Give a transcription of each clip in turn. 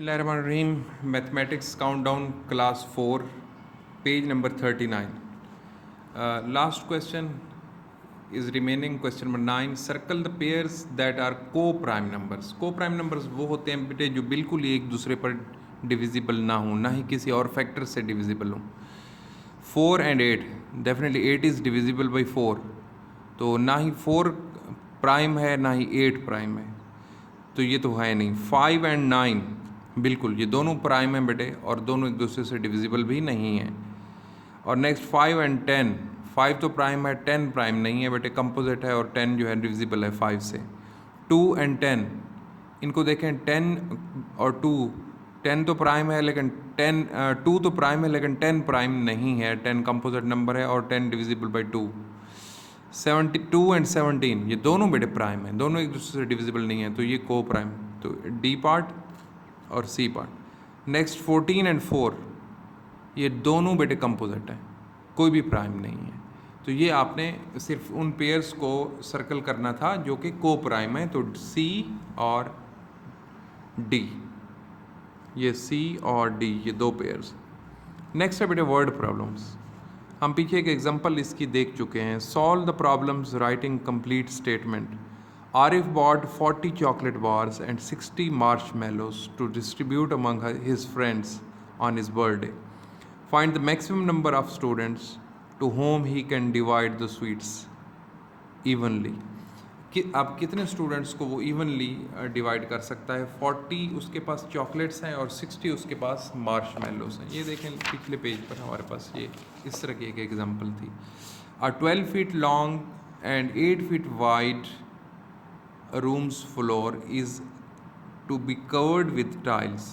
Bismillahirrahmanirrahim. Mathematics countdown class 4, page number 39. Last question is remaining, question number 9. Circle the pairs that are co-prime numbers. Co-prime numbers वो होते हैं बेटे जो बिल्कुल ही एक दूसरे पर डिविजिबल ना हो, ना ही किसी और फैक्टर से डिविजिबल हो. 4 and 8, definitely 8 is divisible by 4, तो ना ही 4 प्राइम है ना ही 8 प्राइम है, तो ये तो है नहीं. 5 and 9 बिल्कुल ये दोनों प्राइम हैं बेटे और दोनों एक दूसरे से डिविजिबल भी नहीं हैं. और नेक्स्ट 5 and 10, 5 तो प्राइम है, 10 प्राइम नहीं है बेटे, कंपोजिट है और 10 जो है डिविजिबल है 5 से. 2 and 10, इनको देखें 10 और 2, 10 तो प्राइम है लेकिन 2 तो प्राइम है लेकिन 10 प्राइम नहीं है, 10 कंपोजिट नंबर है और 10 डिविजिबल बाई 2. 72 and 17 ये दोनों बेटे प्राइम हैं, दोनों एक दूसरे से डिविजिबल नहीं है, तो ये को प्राइम, तो डी पार्ट और सी पार्ट. नेक्स्ट 14 and 4 ये दोनों बेटे कंपोजिट हैं, कोई भी प्राइम नहीं है, तो ये आपने सिर्फ उन पेयर्स को सर्कल करना था जो कि को प्राइम है, तो सी और डी, ये सी और डी ये दो पेयर्स. नेक्स्ट है बेटे वर्ड प्रॉब्लम्स. हम पीछे एक एग्जांपल इसकी देख चुके हैं. Solve the problems writing complete statement. Arif bought 40 chocolate bars and 60 marshmallows to distribute among his friends on his birthday. Find the maximum number of students to whom he can divide the sweets evenly. कि अब कितने students को वो evenly divide कर सकता है. 40 उसके पास chocolates हैं और 60 उसके पास मार्शमेलोस हैं. ये देखें पिछले पेज पर हमारे पास ये इस तरह की एक एग्जांपल थी. 12 feet long and 8 feet wide rooms floor is to be covered with tiles.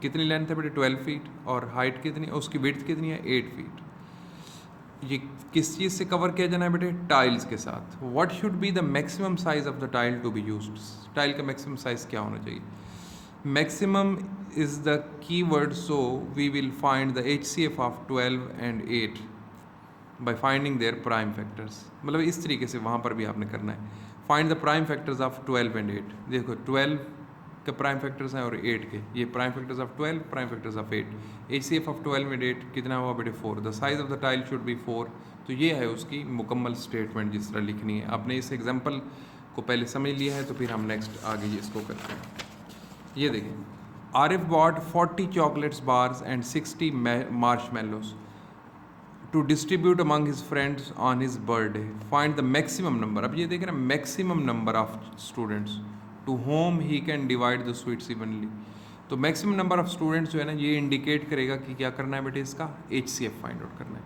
कितनी लेंथ है बेटे 12 फीट और हाइट कितनी, उसकी विड्थ कितनी है 8 फीट. ये किस चीज़ से कवर किया जाना है बेटे, टाइल्स के साथ. What should be the maximum size of the tile to be used. Tile का मैक्सिमम साइज क्या होना चाहिए. Maximum is the key word, so we will find the HCF of 12 and 8 by finding their prime factors. मतलब इस तरीके से वहाँ पर भी आपने करना है. Find the prime factors of 12 and 8. देखो 12 के प्राइम फैक्टर्स हैं और 8 के, ये prime factors of 12, prime factors of 8. HCF of 12 and 8 कितना हुआ बेटे 4. The size of the tile should be 4. तो ये है उसकी मुकम्मल स्टेटमेंट जिस तरह लिखनी है. आपने इस एग्जाम्पल को पहले समझ लिया है तो फिर हम नेक्स्ट आगे इसको करते हैं. ये देखें, Arif bought 40 chocolates bars and 60 marshmallows to distribute among his friends on his birthday. Find the maximum number. अब ये देखें ना, maximum number of students to whom he can divide the sweets evenly. तो maximum number of students जो है ना ये indicate करेगा कि क्या करना है बेटे, इसका HCF फाइंड आउट करना है.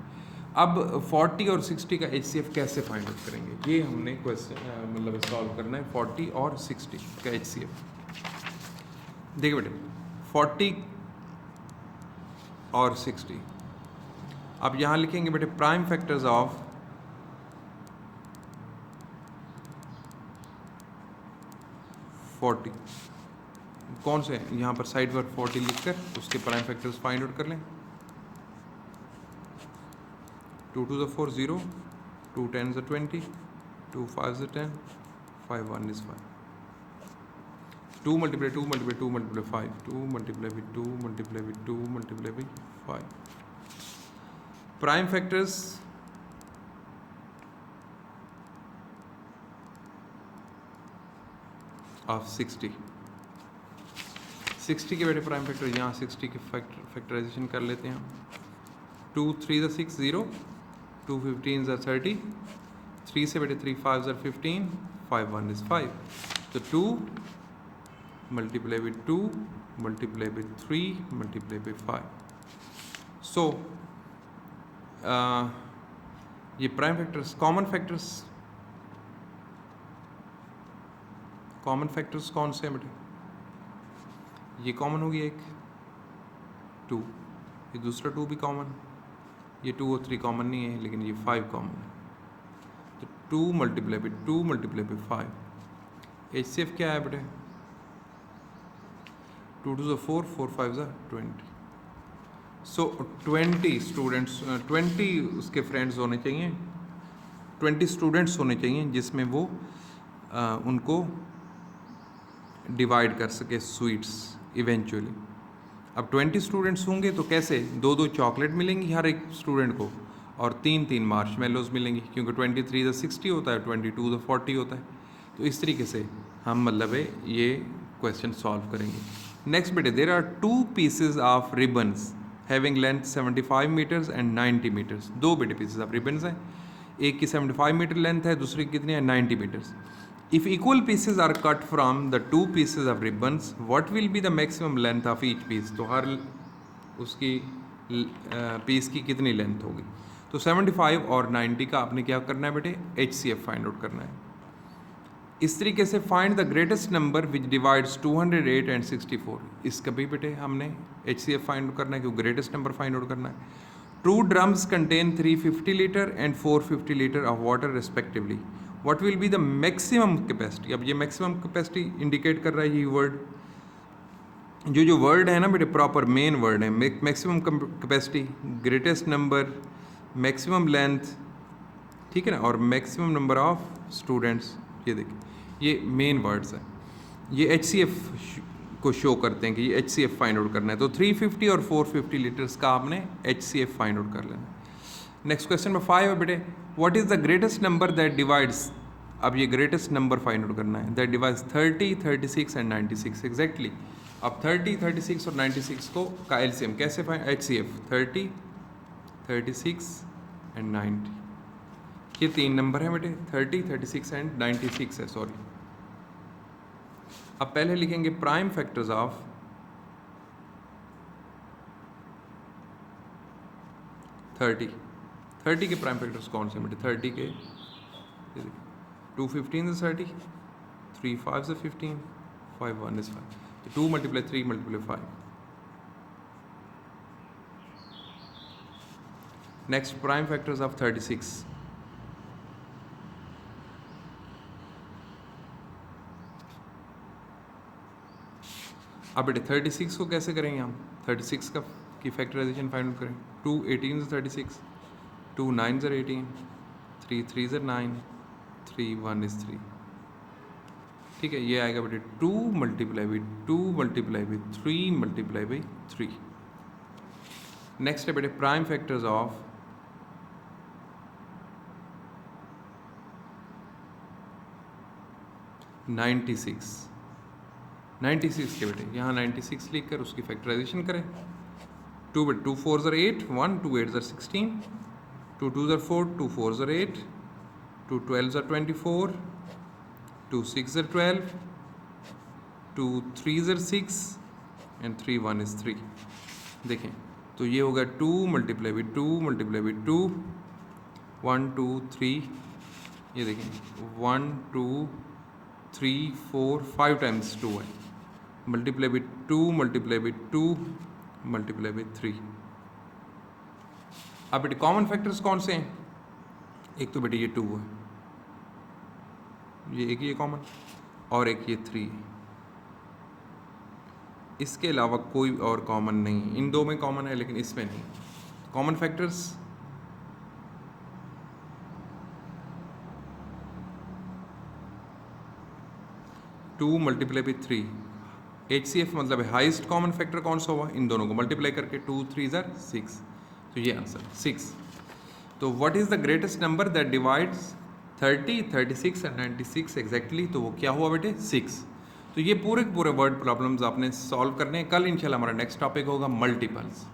अब 40 और 60 का HCF कैसे फाइंड आउट करेंगे, ये हमने क्वेश्चन मतलब सॉल्व करना है. 40 और 60 का HCF देखिए बेटे, 40 और 60. अब यहाँ लिखेंगे बेटे प्राइम फैक्टर्स ऑफ 40. कौन से हैं यहाँ पर, साइड पर 40 लिखकर उसके प्राइम फैक्टर्स फाइंड आउट कर लें. 2 to the 4 0, 2 10s are 20, 2 5s are 10, 5 1 is 5. 2 multiply 2 multiply 2 multiply 5, 2 multiply with 2 multiply with 2 multiply with 5. Prime factors of 60. 60 के बेटे प्राइम फैक्टर, यहाँ 60 के फैक्टराइजेशन कर लेते हैं. 2 3 6 0, 2 15 30, 3 से बेटे 3 5 15, 5 1 is 5. तो 2 multiply with 2 multiply with 3 multiply with 5. सो ये प्राइम फैक्टर्स, कॉमन फैक्टर्स कौन से हैं बेटे, ये कॉमन हो गया एक 2, ये दूसरा 2 भी कॉमन, ये 2 और 3 कॉमन नहीं है लेकिन ये 5 कॉमन है. तो 2 multiply with 2 multiply with 5. HCF क्या है बेटे, 2 to the 4, 4 5s are 20. So 20 students, 20 उसके फ्रेंड्स होने चाहिए, 20 स्टूडेंट्स होने चाहिए जिसमें वो उनको डिवाइड कर सके स्वीट्स इवेंचुअली. अब 20 स्टूडेंट्स होंगे तो कैसे 2-2 चॉकलेट मिलेंगी हर एक स्टूडेंट को और 3-3 मार्शमेलोज मिलेंगी, क्योंकि 23 द 60 होता है, 22 द 40 होता है। तो इस तरीके से हम मतलब है ये क्वेश्चन सॉल्व करेंगे। नेक्स्ट बेटे, there are 2 pieces of ribbons having length 75 meters and 90 meters. 2 बेटे पीसेज ऑफ रिबन्स हैं, एक की 75 मीटर लेंथ है, दूसरी की कितनी है 90 metres. If equal pieces are cut from the 2 pieces of ribbons, what will be the maximum length of each piece? तो हर उसकी पीस की कितनी लेंथ होगी? तो 75 और 90 का आपने क्या करना है बेटे, HCF फाइंड आउट करना है। इस तरीके से find the greatest number which divides 208 and 64। इसका भी बेटे हमने HCF फाइंड आउट करना है, क्योंकि ग्रेटेस्ट नंबर फाइंड आउट करना है। 2 drums contain 350 litre and 450 litre of water respectively. What will be the maximum capacity? अब ये maximum capacity इंडिकेट कर रहा है ये वर्ड, जो वर्ड है ना बेटे प्रॉपर मेन वर्ड है। Maximum capacity, greatest number, maximum length, ठीक है ना, और मैक्सिमम नंबर ऑफ स्टूडेंट्स। ये देखिए ये मेन वर्ड्स हैं, ये HCF को शो करते हैं कि ये HCF फाइंड आउट करना है। तो 350 और 450 लीटर्स का आपने HCF फाइंड आउट कर लेना है। नेक्स्ट क्वेश्चन में 5 है बेटे, what is the greatest number that divides. अब ये ग्रेटेस्ट नंबर फाइंड आउट करना है, दैट डिवाइड्स 30, 36 एंड 96 एग्जैक्टली। अब 30, 36 और 96 को का एलसीएम कैसे फाइंड, HCF 30, 36 एंड 90। ये 3 नंबर है बेटे, 30, 36 एंड 96 है, सॉरी। अब पहले लिखेंगे प्राइम फैक्टर्स ऑफ 30 के प्राइम फैक्टर्स कौन से बेटे, 30 के 2 15 is 30, 3 5 is 15, 5 1 is 5, तो 2 multiply 3 multiply 5। Next, prime factors of 36। अब बेटे 36 को कैसे करेंगे हम, 36 का की फैक्टराइजेशन फाइंड आउट करें। 2 18 is 36, 2 9 is 18, 3 3 is 9, 3 1 is 3। ठीक है, ये आएगा बेटे 2 multiply by 2 multiply by 3 multiply by 3। Next है बेटे प्राइम फैक्टर्स ऑफ 96। 96 के बेटे यहाँ 96 लिख कर उसकी फैक्टराइजेशन करें। 2 बेटे 2 4 are 8, 1 2 8 are 16, 2 2 are 4, 2 4 are 8, 2 12 are 24, 2 6 are 12, 2 3 are 6 and 3 1 is 3। देखें तो ये होगा 2 मल्टीप्लाई बाई 2 मल्टीप्लाई बाई 2, 1 2 3, ये देखें 1 2 3 4 5 टाइम्स 2 है, multiply by 2 multiply by 2 multiply by 3। अब बेटे कॉमन फैक्टर्स कौन से हैं, एक तो बेटे ये 2 है, ये एक ये कॉमन, और एक ये 3। इसके अलावा कोई और कॉमन नहीं, इन दो में कॉमन है लेकिन इसमें नहीं। Common factors to multiply by 3, HCF मतलब है हाईएस्ट कॉमन फैक्टर कौन सा हुआ, इन दोनों को मल्टीप्लाई करके 2 3 are 6, तो ये आंसर 6। तो what is the greatest number that divides 30, 36 and 96 exactly, तो वो क्या हुआ बेटे 6। तो ये पूरे के पूरे वर्ड प्रॉब्लम्स आपने सॉल्व करने हैं। कल इंशाल्लाह हमारा नेक्स्ट टॉपिक होगा मल्टीपल्स।